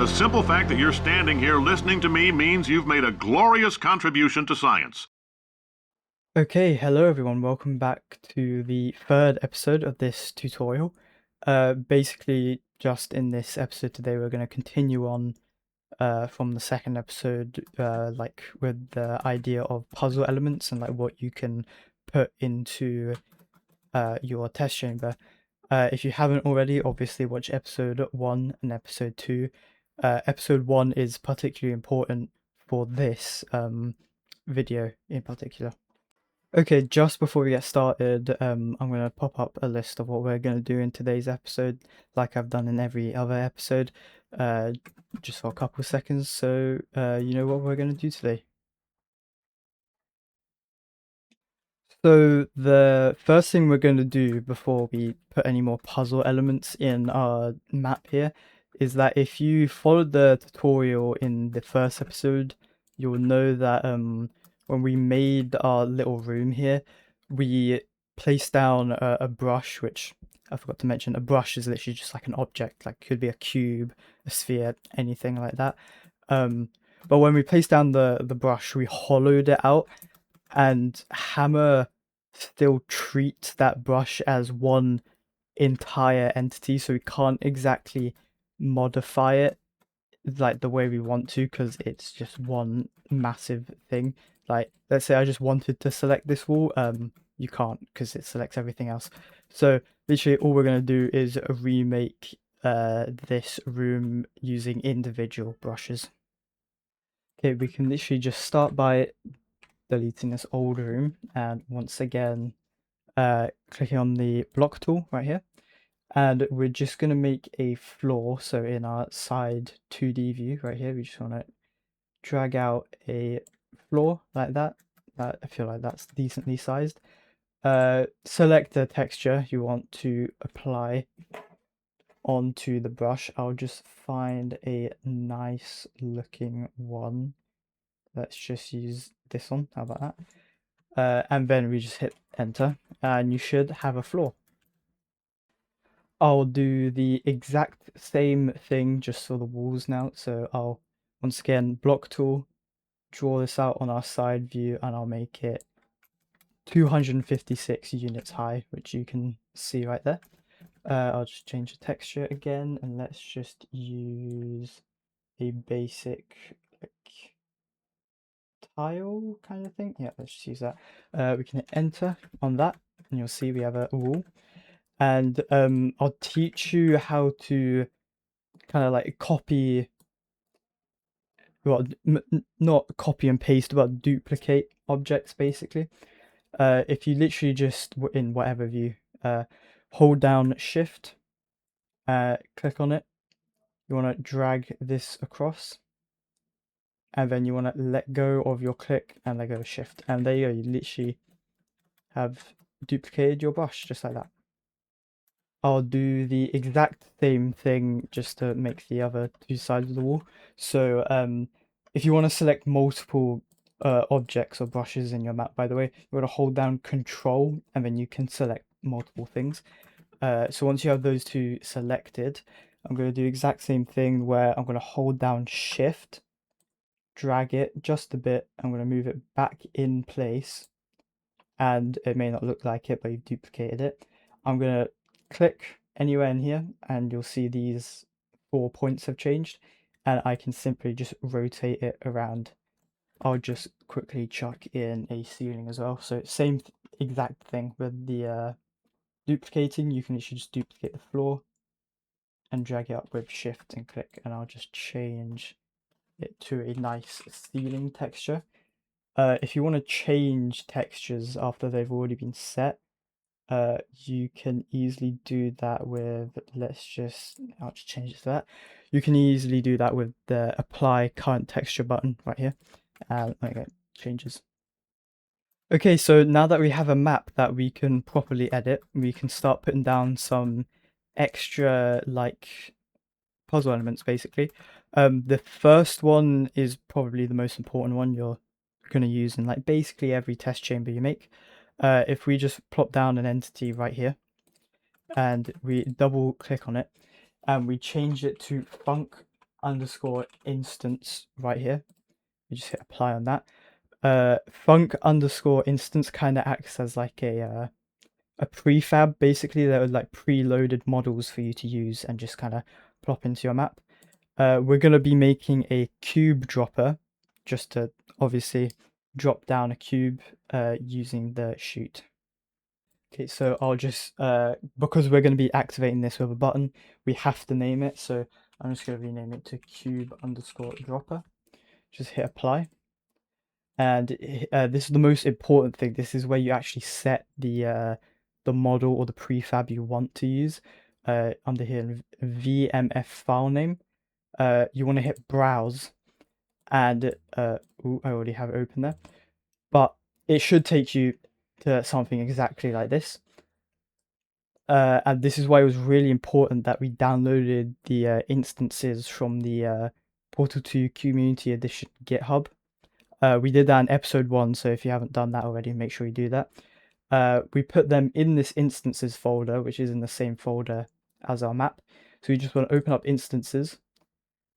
The simple fact that you're standing here listening to me means you've made a glorious contribution to science. Okay, hello everyone, welcome back to the third episode of this tutorial. Basically, just in this episode today, we're going to continue on from the second episode, like with the idea of puzzle elements and like what you can put into your test chamber. If you haven't already, obviously watch episode 1 and episode 2. Episode 1 is particularly important for this video in particular. Okay, just before we get started, I'm going to pop up a list of what we're going to do in today's episode, like I've done in every other episode, just for a couple of seconds, so you know what we're going to do today. So the first thing we're going to do before we put any more puzzle elements in our map here is that if you followed the tutorial in the first episode, you'll know that when we made our little room here, we placed down a brush, which I forgot to mention. A brush is literally just like an object, like could be a cube, a sphere, anything like that. But when we placed down the brush, we hollowed it out, and Hammer still treats that brush as one entire entity, so we can't exactly modify it like the way we want to, because it's just one massive thing. Like, let's say I just wanted to select this wall, you can't, because it selects everything else. So literally all we're going to do is remake this room using individual brushes. Okay, we can literally just start by deleting this old room, and once again clicking on the block tool right here, and we're just going to make a floor. So in our side 2D view right here, we just want to drag out a floor like that. I feel like that's decently sized. Select the texture you want to apply onto the brush. I'll just find a nice looking one. Let's just use this one. How about that? And then we just hit enter, and you should have a floor. I'll do the exact same thing just for the walls now. So I'll once again block tool, draw this out on our side view, and I'll make it 256 units high, which you can see right there. I'll just change the texture again, and let's just use a basic like tile kind of thing. Yeah, let's just use that. We can hit enter on that, and you'll see we have a wall. And I'll teach you how to kind of like copy, well, not copy and paste, but duplicate objects basically. If you literally just in whatever view, hold down shift, click on it, you want to drag this across, and then you want to let go of your click and let go of shift, and there you go, you literally have duplicated your brush just like that. I'll do the exact same thing just to make the other two sides of the wall. So if you want to select multiple objects or brushes in your map, by the way, you want to hold down Control, and then you can select multiple things. So once you have those two selected, I'm going to do the exact same thing where I'm going to hold down Shift, drag it just a bit, I'm going to move it back in place, and it may not look like it, but you've duplicated it. I'm going to click anywhere in here, and you'll see these 4 points have changed, and I can simply just rotate it around. I'll just quickly chuck in a ceiling as well. So same exact thing with the duplicating. You can literally just duplicate the floor and drag it up with shift and click, and I'll just change it to a nice ceiling texture. If you want to change textures after they've already been set, you can easily do that with, I'll just change it to that. You can easily do that with the apply current texture button right here. Okay, changes. Okay, so now that we have a map that we can properly edit, we can start putting down some extra like puzzle elements basically. The first one is probably the most important one you're going to use in like basically every test chamber you make. If we just plop down an entity right here and we double click on it and we change it to func underscore instance right here. You just hit apply on that. Func underscore instance kind of acts as like a prefab. Basically, they're like preloaded models for you to use and just kind of plop into your map. We're going to be making a cube dropper just to obviously drop down a cube using the chute. Okay, so I'll just, because we're going to be activating this with a button, we have to name it. So I'm just going to rename it to cube underscore dropper. Just hit apply. And this is the most important thing. This is where you actually set the model or the prefab you want to use. Under here, VMF file name. You want to hit browse, and ooh, I already have it open there, but it should take you to something exactly like this. And this is why it was really important that we downloaded the instances from the Portal 2 Community Edition GitHub. We did that in episode 1, so if you haven't done that already, make sure you do that. We put them in this instances folder, which is in the same folder as our map. So you just want to open up instances,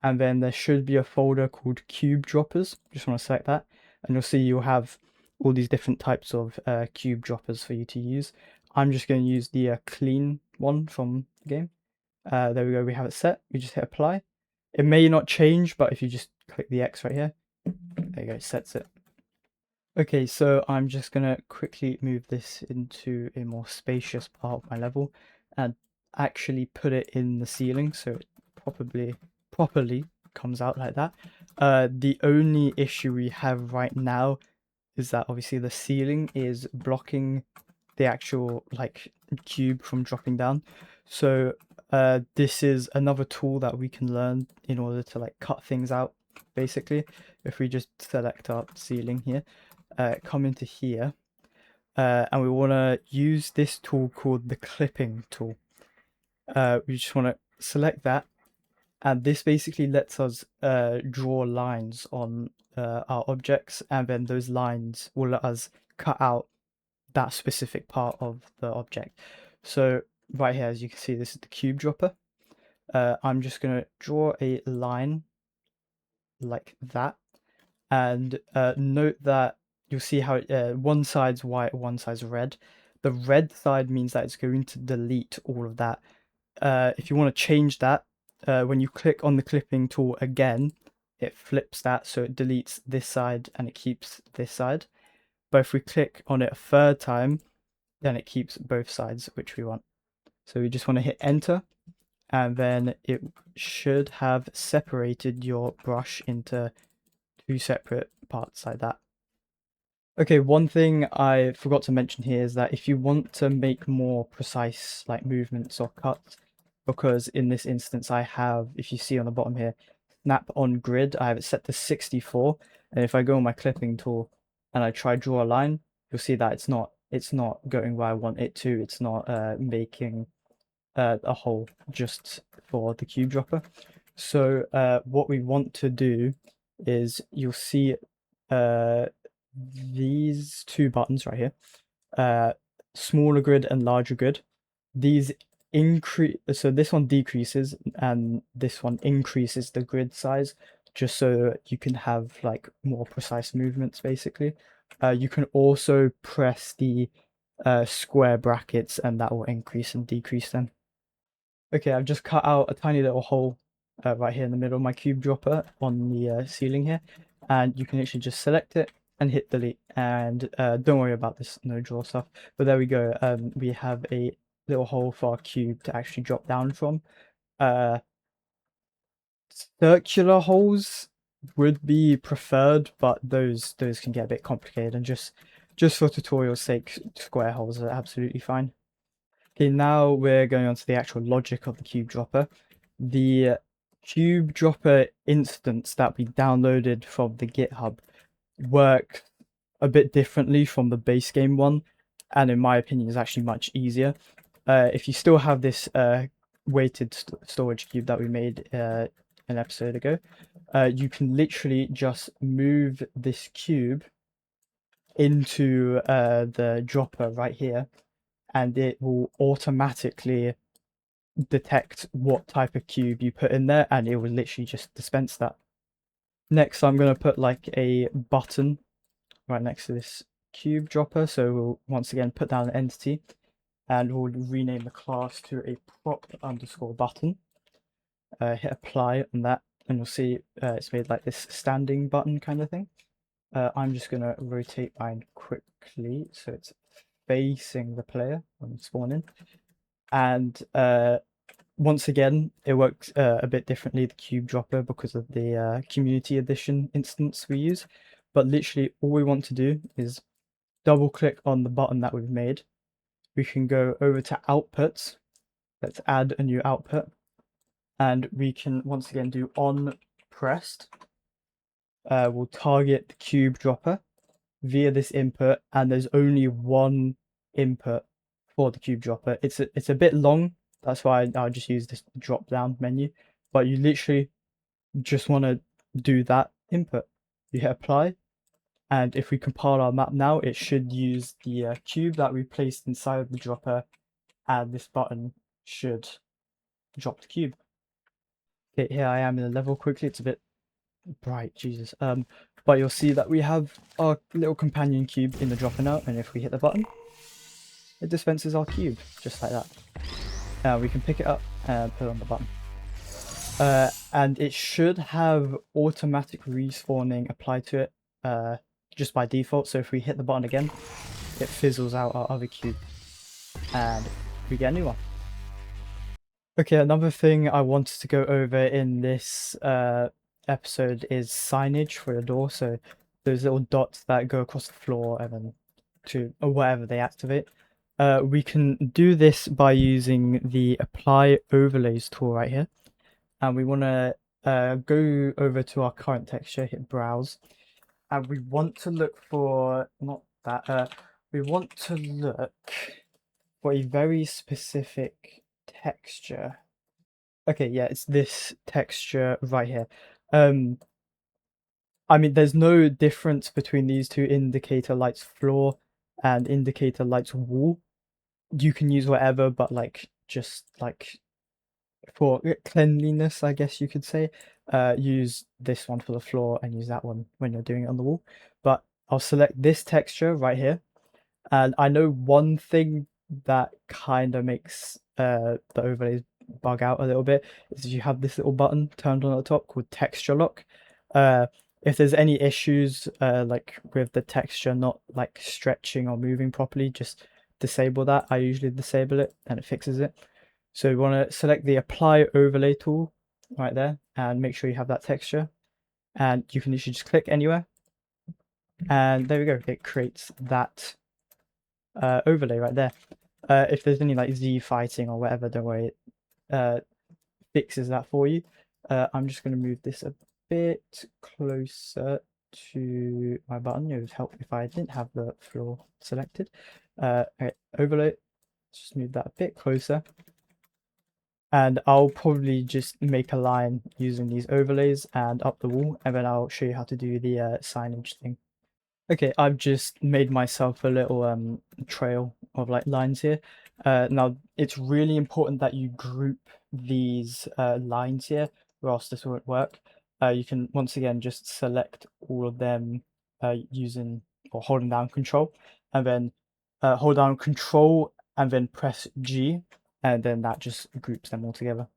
and then there should be a folder called cube droppers. Just want to select that, and you'll see you'll have all these different types of cube droppers for you to use. I'm just going to use the clean one from the game. There we go, we have it set. You just hit apply. It may not change, but if you just click the X right here, there you go, it sets it. Okay, so I'm just gonna quickly move this into a more spacious part of my level and actually put it in the ceiling so it properly comes out like that. The only issue we have right now is that obviously the ceiling is blocking the actual like cube from dropping down. So this is another tool that we can learn in order to like cut things out. Basically, if we just select our ceiling here, come into here, and we want to use this tool called the clipping tool. We just want to select that, and this basically lets us draw lines on our objects, and then those lines will let us cut out that specific part of the object. So right here, as you can see, this is the cube dropper. I'm just going to draw a line like that, and note that you'll see how one side's white, one side's red. The red side means that it's going to delete all of that. If you want to change that, when you click on the clipping tool again, it flips that, so it deletes this side and it keeps this side. But if we click on it a third time, then it keeps both sides, which we want. So we just want to hit enter, and then it should have separated your brush into two separate parts like that. Okay, one thing I forgot to mention here is that if you want to make more precise like movements or cuts, because in this instance I have, if you see on the bottom here, snap on grid, I have it set to 64, and if I go on my clipping tool and I try draw a line, you'll see that it's not going where I want it to. It's not making a hole just for the cube dropper. So what we want to do is, you'll see these two buttons right here, smaller grid and larger grid. These increase, so this one decreases and this one increases the grid size, just so you can have like more precise movements basically. You can also press the square brackets and that will increase and decrease them. Okay, I've just cut out a tiny little hole right here in the middle of my cube dropper on the ceiling here, and you can actually just select it and hit delete, and don't worry about this no draw stuff, but there we go. We have a little hole for our cube to actually drop down from. Circular holes would be preferred, but those can get a bit complicated, and just for tutorial's sake, square holes are absolutely fine. Okay, now we're going on to the actual logic of the cube dropper. The cube dropper instance that we downloaded from the GitHub works a bit differently from the base game one, and in my opinion is actually much easier. If you still have this weighted storage cube that we made an episode ago, you can literally just move this cube into the dropper right here, and it will automatically detect what type of cube you put in there, and it will literally just dispense that. Next, I'm going to put like a button right next to this cube dropper. So we'll once again put down an entity, and we'll rename the class to a prop_button. Hit apply on that, and you'll see it's made like this standing button kind of thing. I'm just going to rotate mine quickly so it's facing the player when spawning. And once again, it works a bit differently, the cube dropper, because of the community edition instance we use. But literally all we want to do is double click on the button that we've made. We can go over to outputs. Let's add a new output. And we can once again do on pressed. We'll target the cube dropper via this input, and there's only one input for the cube dropper. It's a bit long, that's why I'll just use this drop down menu, but you literally just want to do that input. You hit apply, and if we compile our map now, it should use the cube that we placed inside of the dropper, and this button should drop the cube. Okay, here I am in the level quickly. It's a bit bright, Jesus. But you'll see that we have our little companion cube in the dropper now, and if we hit the button, it dispenses our cube, just like that. Now we can pick it up and put it on the button. And it should have automatic respawning applied to it just by default. So if we hit the button again, it fizzles out our other cube and we get a new one. Okay, another thing I wanted to go over in this episode is signage for your door. So those little dots that go across the floor and then to or wherever they activate. We can do this by using the apply overlays tool right here. And we want to go over to our current texture, hit browse, and we want to look for, not that, we want to look for a very specific texture. Okay, yeah, it's this texture right here. I mean, there's no difference between these two, indicator lights floor and indicator lights wall. You can use whatever, but like just like for cleanliness, I guess you could say, use this one for the floor and use that one when you're doing it on the wall. But I'll select this texture right here, and I know one thing that kind of makes the overlays bug out a little bit is you have this little button turned on at the top called texture lock. If there's any issues like with the texture not like stretching or moving properly, just disable that. I usually disable it and it fixes it. So we want to select the apply overlay tool right there and make sure you have that texture, and you can literally just click anywhere, and there we go, it creates that overlay right there. If there's any like Z fighting or whatever, don't worry, it fixes that for you. I'm just going to move this a bit closer to my button. It would help if I didn't have the floor selected. Okay, overlay, just move that a bit closer. And I'll probably just make a line using these overlays and up the wall, and then I'll show you how to do the signage thing. Okay, I've just made myself a little trail of like lines here. Now it's really important that you group these lines here, or else this won't work. You can once again just select all of them using or holding down Control, and then hold down Control and then press G, and then that just groups them all together.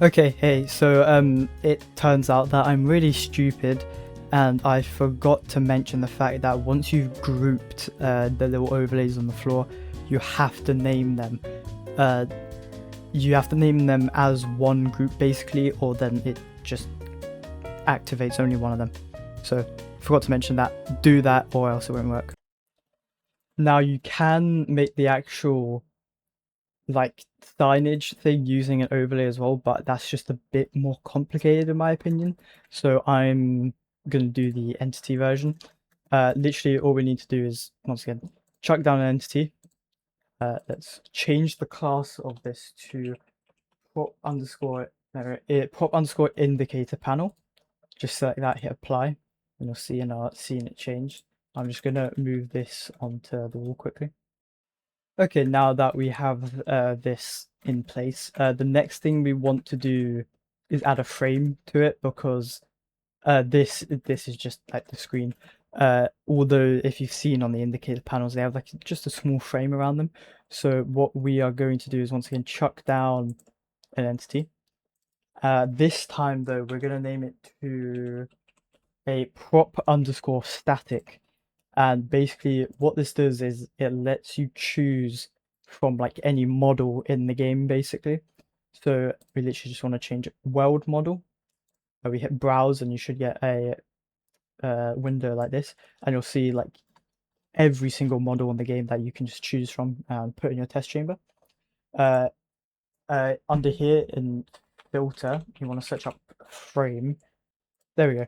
Okay, hey, so it turns out that I'm really stupid, and I forgot to mention the fact that once you've grouped the little overlays on the floor, you have to name them. You have to name them as one group basically, or then it just activates only one of them. So forgot to mention that. Do that or else it won't work. Now you can make the actual like signage thing using an overlay as well, but that's just a bit more complicated in my opinion. So I'm gonna do the entity version. Literally all we need to do is once again chuck down an entity. Let's change the class of this to prop_indicator panel. Just select that, hit apply, and you'll see in our scene it changed. I'm just gonna move this onto the wall quickly. Okay, now that we have this in place, the next thing we want to do is add a frame to it, because this is just like the screen. Although if you've seen on the indicator panels, they have like just a small frame around them. So what we are going to do is once again chuck down an entity. This time though, we're going to name it to a prop_static. And basically what this does is it lets you choose from like any model in the game basically. So we literally just want to change world model. We hit browse and you should get a window like this, and you'll see like every single model in the game that you can just choose from and put in your test chamber. Under here in filter, you want to search up frame. There we go.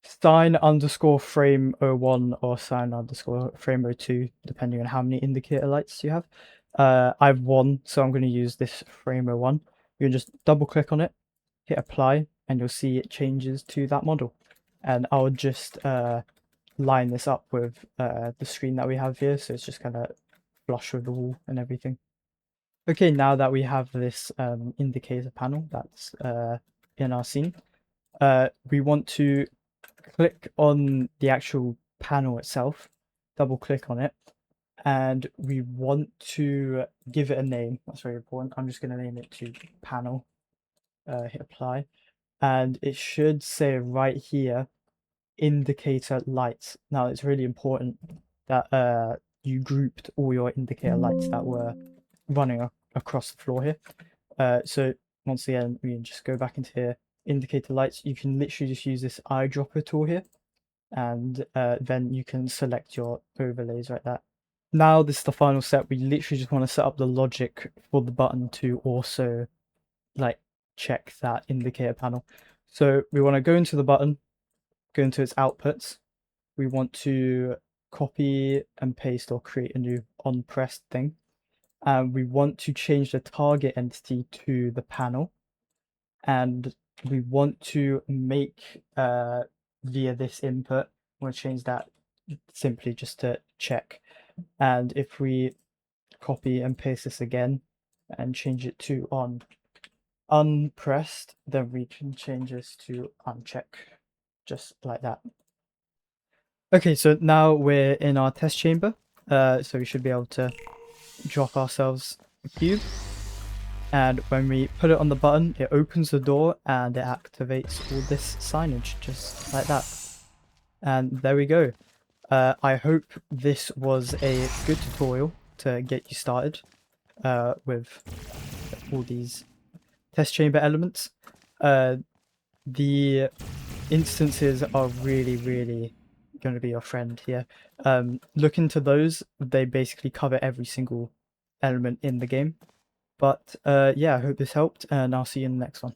Sign_frame01 or sign_frame02, depending on how many indicator lights you have. I have one, so I'm going to use this frame01. You can just double click on it, hit apply, and you'll see it changes to that model. And I'll just line this up with the screen that we have here, so it's just kind of flush with the wall and everything. Okay, now that we have this indicator panel that's in our scene, we want to click on the actual panel itself, double click on it, and we want to give it a name. That's very important. I'm just going to name it to panel, hit apply, and it should say right here indicator lights. Now it's really important that you grouped all your indicator lights that were running across the floor here. So once again, we can just go back into here, indicator lights. You can literally just use this eyedropper tool here, and then you can select your overlays like that. Now this is the final step. We literally just want to set up the logic for the button to also like check that indicator panel. So we want to go into the button, go into its outputs. We want to copy and paste or create a new on_pressed thing. And we want to change the target entity to the panel. And we want to make via this input, we'll change that simply just to check. And if we copy and paste this again and change it to unpressed, then we can change this to uncheck, just like that. Okay, so now we're in our test chamber, so we should be able to drop ourselves a cube, and when we put it on the button, it opens the door and it activates all this signage, just like that. And there we go. I hope this was a good tutorial to get you started with all these test chamber elements. The instances are really going to be your friend here. Look into those. They basically cover every single element in the game. But yeah, I hope this helped, and I'll see you in the next one.